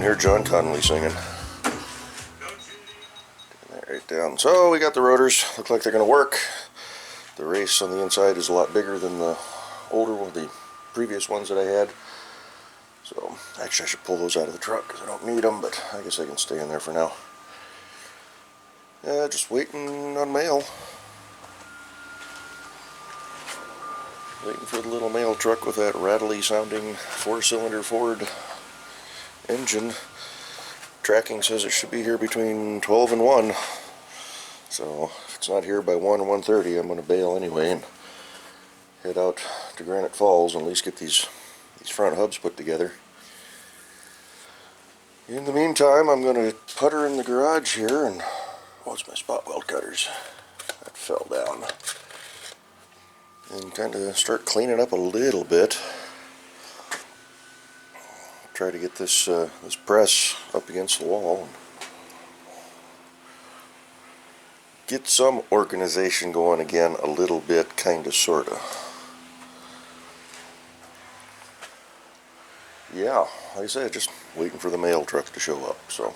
hear John Connolly singing. That right down. So we got the rotors. Look like they're going to work. The race on the inside is a lot bigger than the older one, the previous ones that I had. So actually I should pull those out of the truck because I don't need them, but I guess I can stay in there for now. Yeah, just waiting on mail. Waiting for the little mail truck with that rattly sounding 4-cylinder Ford engine. Tracking says it should be here between 12 and 1. So if it's not here by 1 or 1:30, I'm going to bail anyway and head out to Granite Falls and at least get these front hubs put together. In the meantime, I'm going to putter in the garage here and what's my spot weld cutters? That fell down. And kind of start cleaning up a little bit. Try to get this this press up against the wall and get some organization going again a little bit, kinda sorta. Yeah, like I said, just waiting for the mail truck to show up. So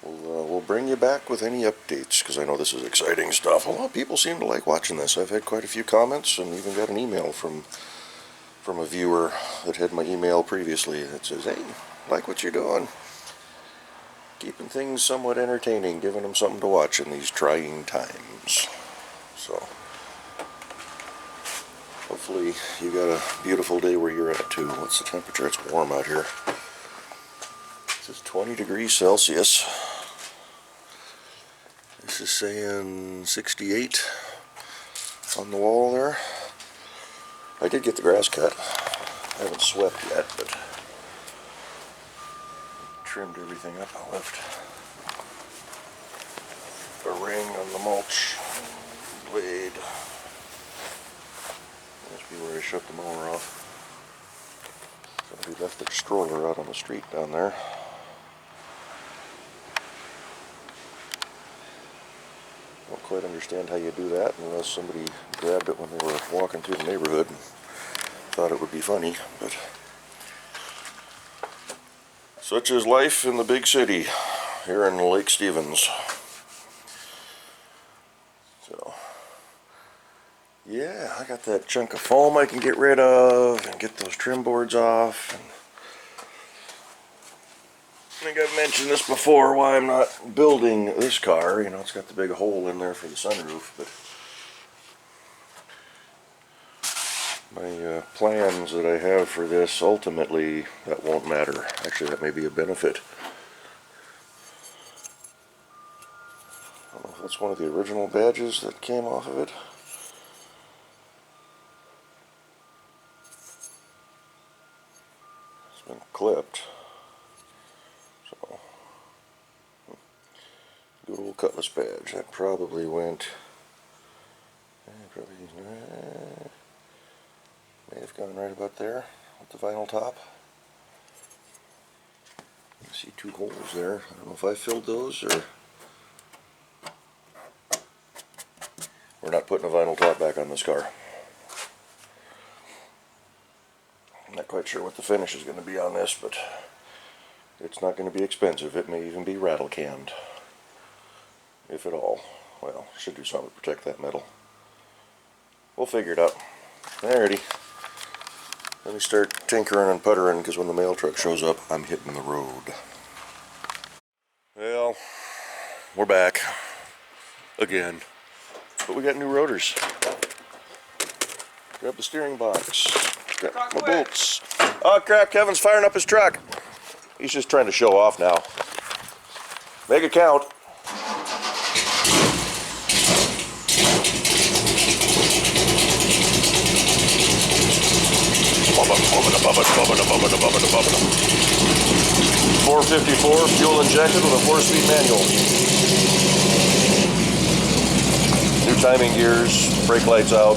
we'll bring you back with any updates because I know this is exciting stuff. A lot of people seem to like watching this. I've had quite a few comments and even got an email from a viewer that had my email previously that says, hey, like what you're doing. Keeping things somewhat entertaining, giving them something to watch in these trying times. So, hopefully you got a beautiful day where you're at too. What's the temperature? It's warm out here. This is 20 degrees Celsius. This is saying 68 on the wall there. I did get the grass cut. I haven't swept yet, but trimmed everything up. I left a ring on the mulch blade. Must be where I shut the mower off. Somebody left their stroller out on the street down there. Don't quite understand how you do that unless somebody grabbed it when they were walking through the neighborhood and thought it would be funny, but such is life in the big city here in Lake Stevens. So yeah, I got that chunk of foam I can get rid of and get those trim boards off. And I think I've mentioned this before, why I'm not building this car. You know, it's got the big hole in there for the sunroof, but my plans that I have for this, ultimately, that won't matter. Actually, that may be a benefit. I don't know if that's one of the original badges that came off of it. It's been clipped. So, good old Cutlass badge. That probably went... may have gone right about there with the vinyl top. You see two holes there. I don't know if I filled those or... We're not putting a vinyl top back on this car. I'm not quite sure what the finish is going to be on this, but it's not going to be expensive. It may even be rattle canned, if at all. Well, should do something to protect that metal. We'll figure it out. Alrighty. Let me start tinkering and puttering because when the mail truck shows up, I'm hitting the road. Well, we're back again, but we got new rotors. Grab the steering box. Grab my bolts. Oh crap! Kevin's firing up his truck. He's just trying to show off now. Make it count. $454 fuel injected with a 4-speed manual. New timing gears, brake lights out,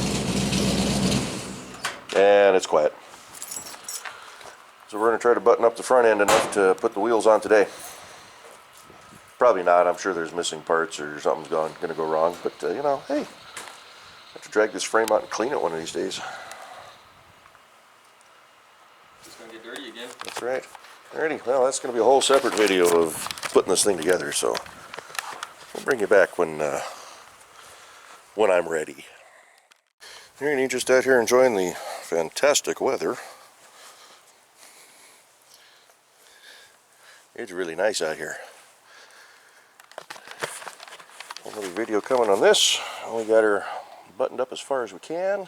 and it's quiet. So we're going to try to button up the front end enough to put the wheels on today. Probably not. I'm sure there's missing parts or something's going to go wrong. But you know, hey, I have to drag this frame out and clean it one of these days. It's going to get dirty again. That's right. Alrighty, well that's going to be a whole separate video of putting this thing together, so we'll bring you back when I'm ready. Here, and you just out here enjoying the fantastic weather. It's really nice out here. Another video coming on this. We got her buttoned up as far as we can.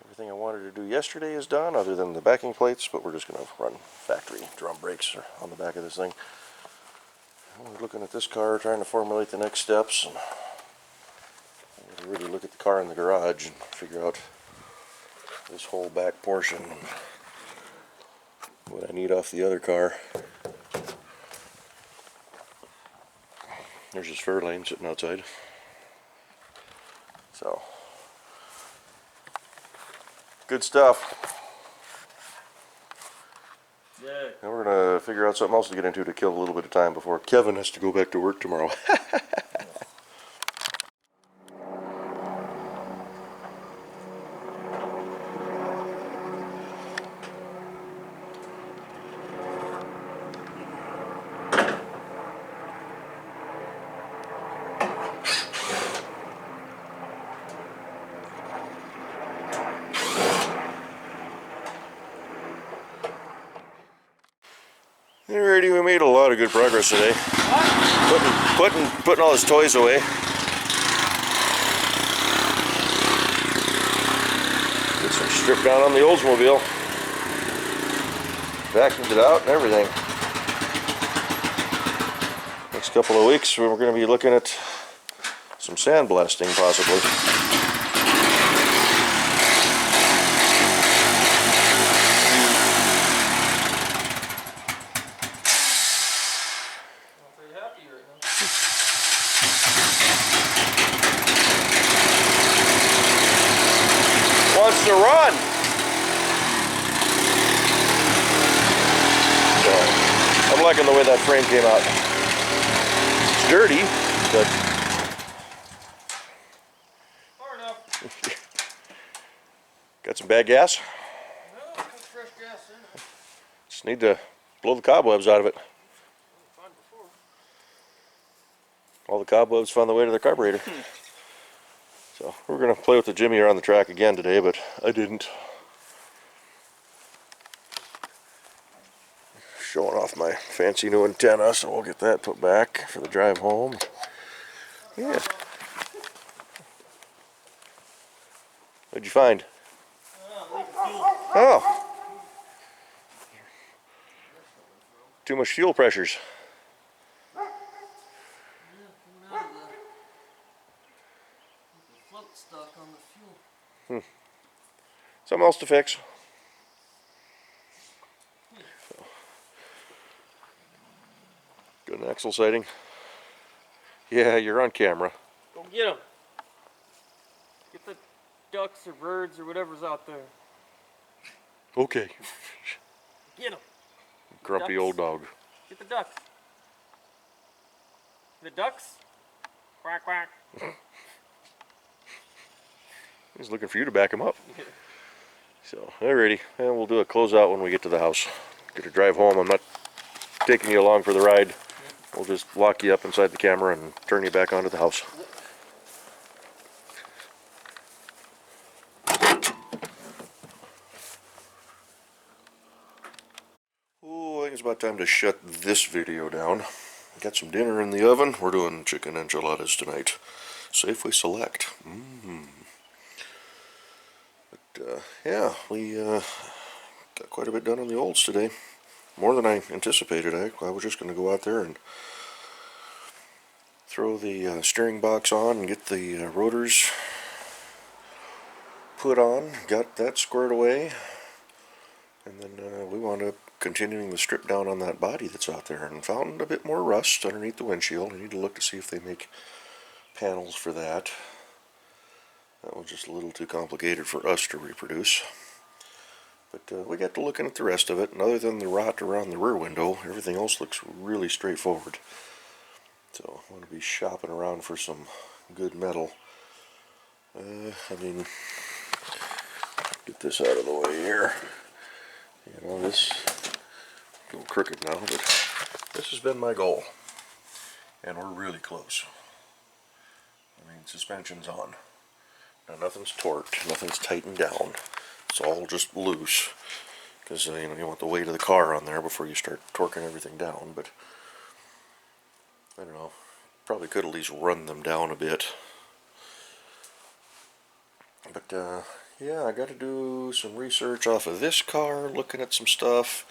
Everything I wanted to do yesterday is done, other than the backing plates, but we're just going to run factory drum brakes on the back of this thing. We're looking at this car, trying to formulate the next steps, and really look at the car in the garage and figure out this whole back portion, what I need off the other car. There's his Fairlane sitting outside. So, good stuff. Yeah. Now we're going to figure out something else to get into to kill a little bit of time before Kevin has to go back to work tomorrow. Alrighty, we made a lot of good progress today. Putting all his toys away. Get some strip down on the Oldsmobile. Vacuumed it out and everything. Next couple of weeks we're going to be looking at some sandblasting possibly. Wants to run. So, I'm liking the way that frame came out. It's dirty, but far enough. Got some bad gas? No, got fresh gas in it. Just need to blow the cobwebs out of it. All the cobwebs found their way to the carburetor. So we're going to play with the Jimmy around the track again today, but I didn't. Showing off my fancy new antenna, so we'll get that put back for the drive home. Yeah. What'd you find? Oh. Too much fuel pressures. Stuck on the fuel. Something else to fix. So. Got an axle sighting. Yeah, you're on camera. Go get them. Get the ducks or birds or whatever's out there. Okay. Get them. Grumpy Ducks. old dog. Get the ducks. The ducks? Quack, quack. He's looking for you to back him up. So, alrighty, and we'll do a closeout when we get to the house. Get a drive home. I'm not taking you along for the ride. We'll just lock you up inside the camera and turn you back onto the house. Oh, I think it's about time to shut this video down. Got some dinner in the oven. We're doing chicken enchiladas tonight. Safeway Select. Yeah, we got quite a bit done on the olds today. More than I anticipated. I was just going to go out there and throw the steering box on and get the rotors put on. Got that squared away. And then we wound up continuing the strip down on that body that's out there and found a bit more rust underneath the windshield. I need to look to see if they make panels for that. That was just a little too complicated for us to reproduce. But we got to looking at the rest of it, and other than the rot around the rear window, everything else looks really straightforward. So I want to be shopping around for some good metal. I mean, get this out of the way here. You know, this a little crooked now, but this has been my goal. And we're really close. I mean, suspension's on. Now nothing's torqued, nothing's tightened down. It's all just loose. Because you know, you want the weight of the car on there before you start torquing everything down, but I don't know. Probably could at least run them down a bit. But yeah, I got to do some research off of this car, looking at some stuff.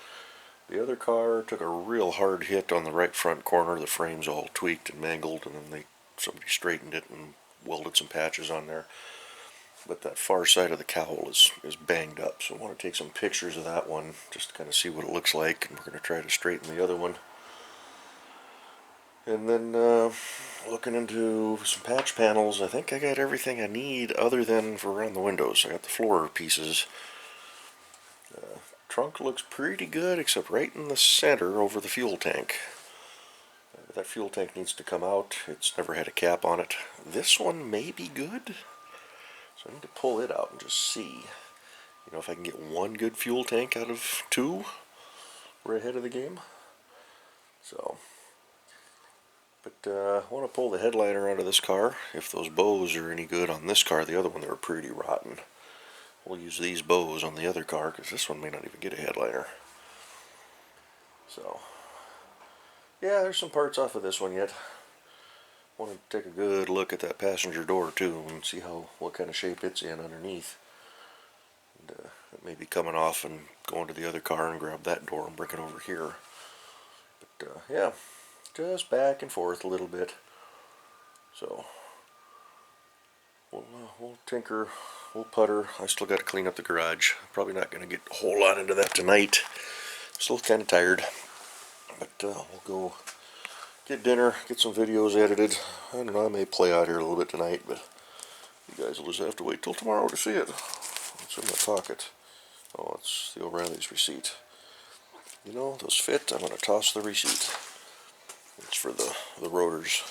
The other car took a real hard hit on the right front corner. The frame's all tweaked and mangled, and then somebody straightened it and welded some patches on there. But that far side of the cowl is banged up, so I want to take some pictures of that one just to kind of see what it looks like, and we're going to try to straighten the other one. And then looking into some patch panels, I think I got everything I need other than for around the windows. I got the floor pieces. Trunk looks pretty good, except right in the center over the fuel tank. That fuel tank needs to come out. It's never had a cap on it. This one may be good. So I need to pull it out and just see, you know, if I can get one good fuel tank out of two. We're ahead of the game. So, but I want to pull the headliner out of this car. If those bows are any good on this car, the other one, they were pretty rotten. We'll use these bows on the other car because this one may not even get a headliner. So, yeah, there's some parts off of this one yet. Want to take a good look at that passenger door too and see what kind of shape it's in underneath. And, it may be coming off and going to the other car and grab that door and bring it over here. But yeah, just back and forth a little bit. So we'll tinker, we'll putter. I still got to clean up the garage. Probably not going to get a whole lot into that tonight. Still kind of tired, but we'll go get dinner, get some videos edited. I don't know, I may play out here a little bit tonight, but you guys will just have to wait till tomorrow to see it. What's in my pocket? Oh, it's the O'Reilly's receipt. You know, those fit. I'm going to toss the receipt. It's for the rotors.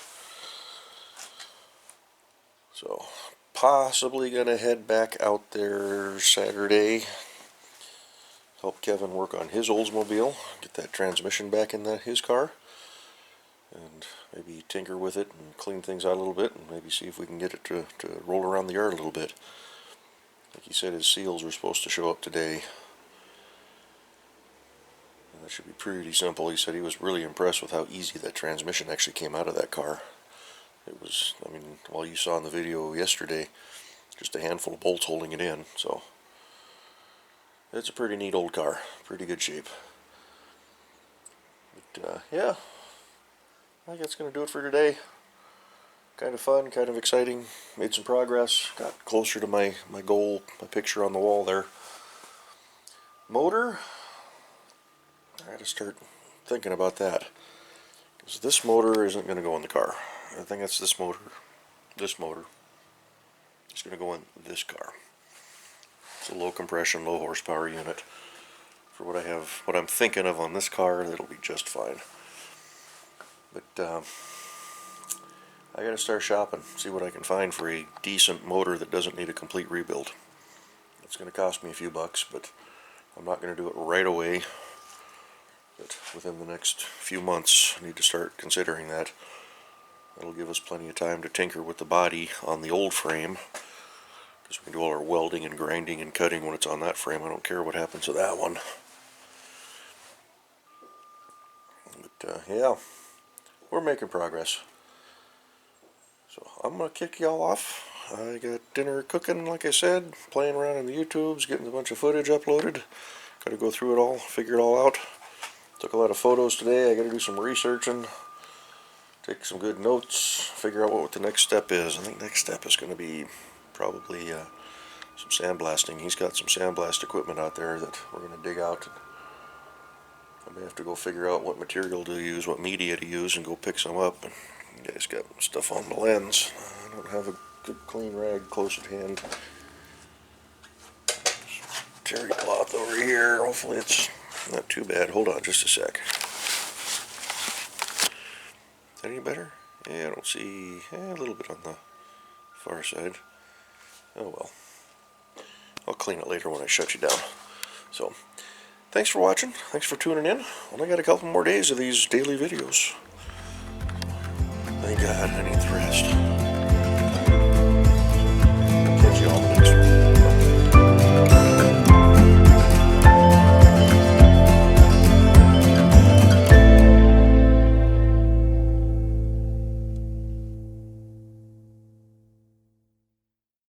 So, possibly going to head back out there Saturday. Help Kevin work on his Oldsmobile. Get that transmission back in his car. And maybe tinker with it and clean things out a little bit, and maybe see if we can get it to roll around the yard a little bit. Like he said, his seals were supposed to show up today. And that should be pretty simple. He said he was really impressed with how easy that transmission actually came out of that car. It was, I mean, all you saw in the video yesterday, just a handful of bolts holding it in. So it's a pretty neat old car, pretty good shape. But yeah, I think that's going to do it for today. Kind of fun, kind of exciting. Made some progress. Got closer to my goal, my picture on the wall there. Motor, I got to start thinking about that. Because this motor isn't going to go in the car. I think that's this motor. This motor is going to go in this car. It's a low compression, low horsepower unit. For what I'm thinking of on this car, that'll be just fine. But I gotta start shopping, see what I can find for a decent motor that doesn't need a complete rebuild. It's gonna cost me a few bucks, but I'm not gonna do it right away. But within the next few months, I need to start considering that. That'll give us plenty of time to tinker with the body on the old frame, because we can do all our welding and grinding and cutting when it's on that frame. I don't care what happens to that one. But yeah, we're making progress. So I'm going to kick y'all off. I got dinner cooking, like I said, playing around in the YouTubes, getting a bunch of footage uploaded. Got to go through it all, figure it all out. Took a lot of photos today. I got to do some researching, take some good notes, figure out what the next step is. I think next step is going to be probably some sandblasting. He's got some sandblast equipment out there that we're going to dig out. I may have to go figure out what material to use, what media to use, and go pick some up. And you guys got stuff on the lens. I don't have a good clean rag close at hand. Terry cloth over here. Hopefully it's not too bad. Hold on just a sec. Is that any better? Yeah, I don't see a little bit on the far side. Oh well. I'll clean it later when I shut you down. So, Thanks for watching. Thanks for tuning in. Only got a couple more days of these daily videos. Thank God, I need the rest.